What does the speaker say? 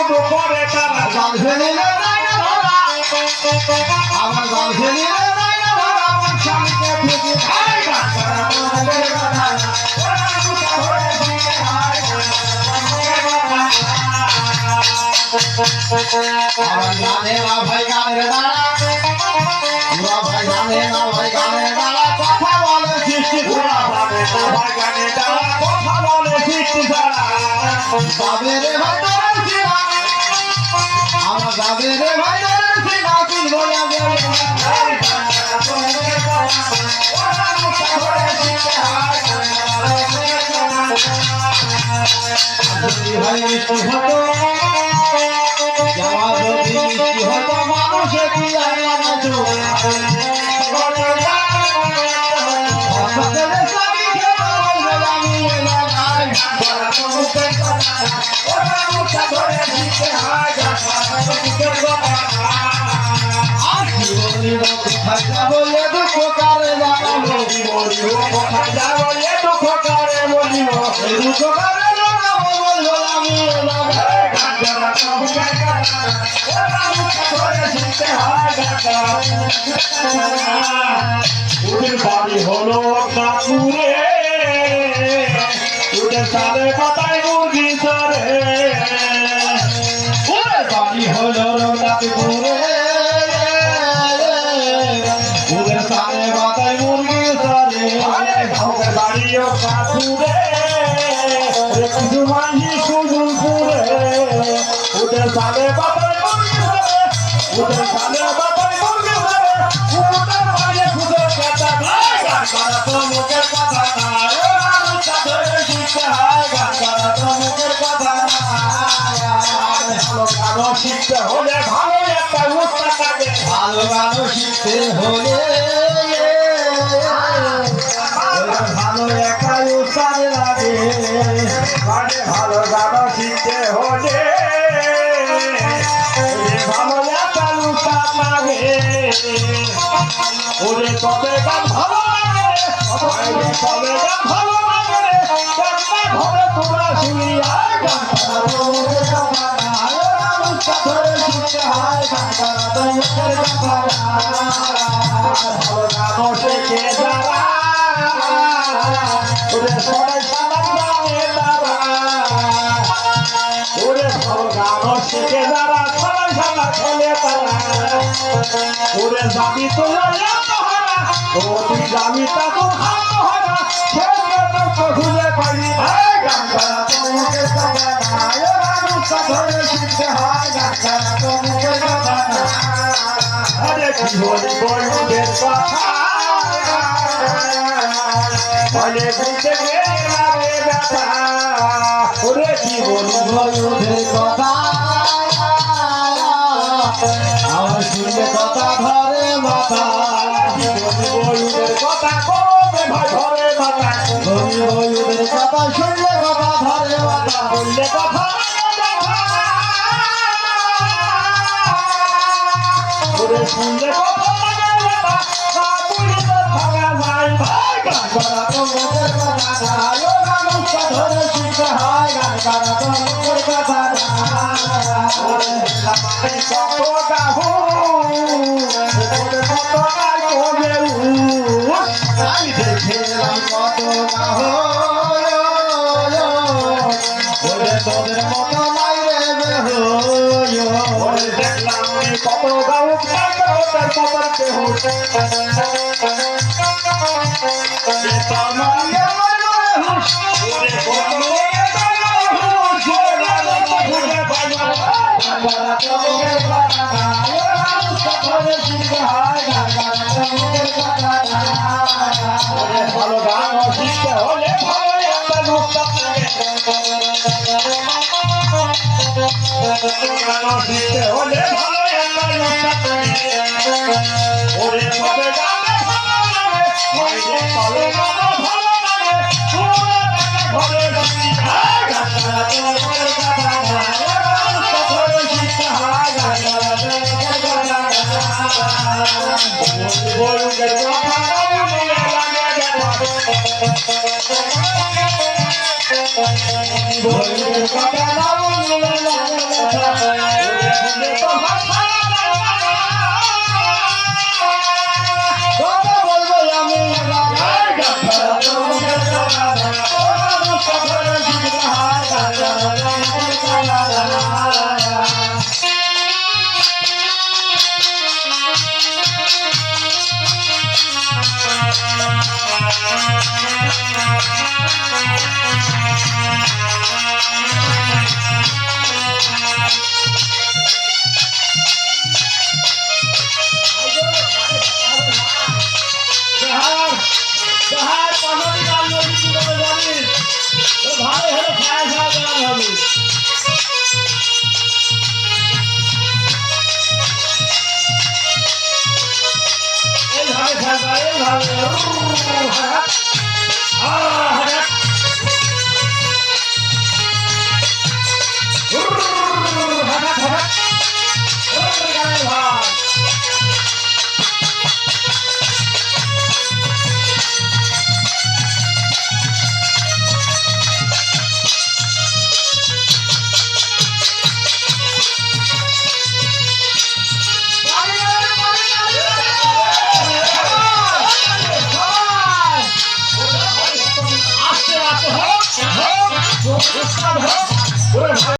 শুধু করে তারা জাল ফেলিলে নাই না ধরা আমার জাল ফেলিলে নাই না ধরা আমার স্বামীকে ঠেকে খাই গান করা তোমাদের কথা না ওরা মুখে ধরে দিতে হয় আমার জানে না ভাই গানের দ্বারা ওরা ভাই জানে না ভাই গানের দ্বারা কথা বলে সৃষ্টি ওরা ভাবে না ভাই গানে তারা কথা বলে সৃষ্টি ছাড়া যাবে রে ভাই তোর সিনা আমার যাবে রে ভাই তোর সিনা তুই বলে বলে ওরা মুখে ধরে দিতে হয় যদি ভাই মিষ্টি হতো যাওয়া যদি মিষ্টি হতো মানুষে কি আনতো বলে দুঃখ কারে জানাবো কোথায় যাবো এ দুঃখ করে বলিব দুঃখ কারে জানাবো বলবো আমি ওদের বাড়ি হলো কাপুরে ওদের সালে পাতায় মুরগি চরে ওরে বাড়ি হলো রঘুনাথপুরে ওদের সামনে মাথায় মুরগি চলে ওদের বাড়িও কাপুরে কিছু মাঝি সুজুলপুরে ওদের সালে পাতায় মুরগি চরে ওদের সালে পাতায় মুরগি চরে ওদের বাড়ি খুঁজে কেটা গায় গান করা তো মুখের কথা না ধরে শিখতে হয় গান করা তো মুখের কথা না গান শিখতে হলে ভালো একটা উস্তাদ লাগে ভালো গান শিখতে হলে ভালো একটা উস্তাদ লাগে মানে ভালো গান শিখতে হলে ভালো একটা উস্তাদ লাগে ওরে তবে গান ভালো লাগে তবে গান ভালো লাগে একটা ঘরে তোমরা শুনি আর গান করা তো মুখের কথা না ধরে শিখতে হয় গান করা তো মুখের কথা না। ভালো গান শেখে যারা ওরে সবাই সালাম গানে তারা ওরে ভালো গান শেখে যারা সবাই সালাম খেলে তারা ওরে দাবি তো ও তুই দাবি তা তো হাত হয় না খেলবে তো খুঁজে পাইনি গান করা তো মুখের কথা না ধরে শিখতে হয় গান করা তো মুখের কথা না। আরে কি হলি বন্ধুদের কথা বলে বলতে গেলে লাগে ব্যথা ওরে কি বলি বন্ধুদের কথা আমার শুনলে কথা ধরে মাথা বন্ধুদের কথা করবে ভাই ঘরে মাথা বন্ধুদের কথা শুনলে কথা ধরে মাথা বললে কথা ওরে শুনলে কথা লাগে ব্যথা বললে ভাঙা যায় ভাই গান করা তো মুখের কথা না ও মানুষটা ধরে শিখতে হয় গান করা তো মুখের কথা না। আমি দেখলাম কত গাহ বলে তোদের মতো নাই রে বেহ কত গাউক তার কত কেহ ভালো গান শিখতে হলে ভালো একটা উস্তাদ লাগে গান শিখতে হলে ভালো একটা উস্তাদ লাগে ওরে তবে গানে ভালো লাগে ওরে তবে গানে ভালো লাগে ওরে ঘরে বসি গান করা তোমার কথা না ধরে শিখতে হয় গান করা তোমার কথা না বলুদের কথা বন্ধুদের কথা না বললে লাগে লাল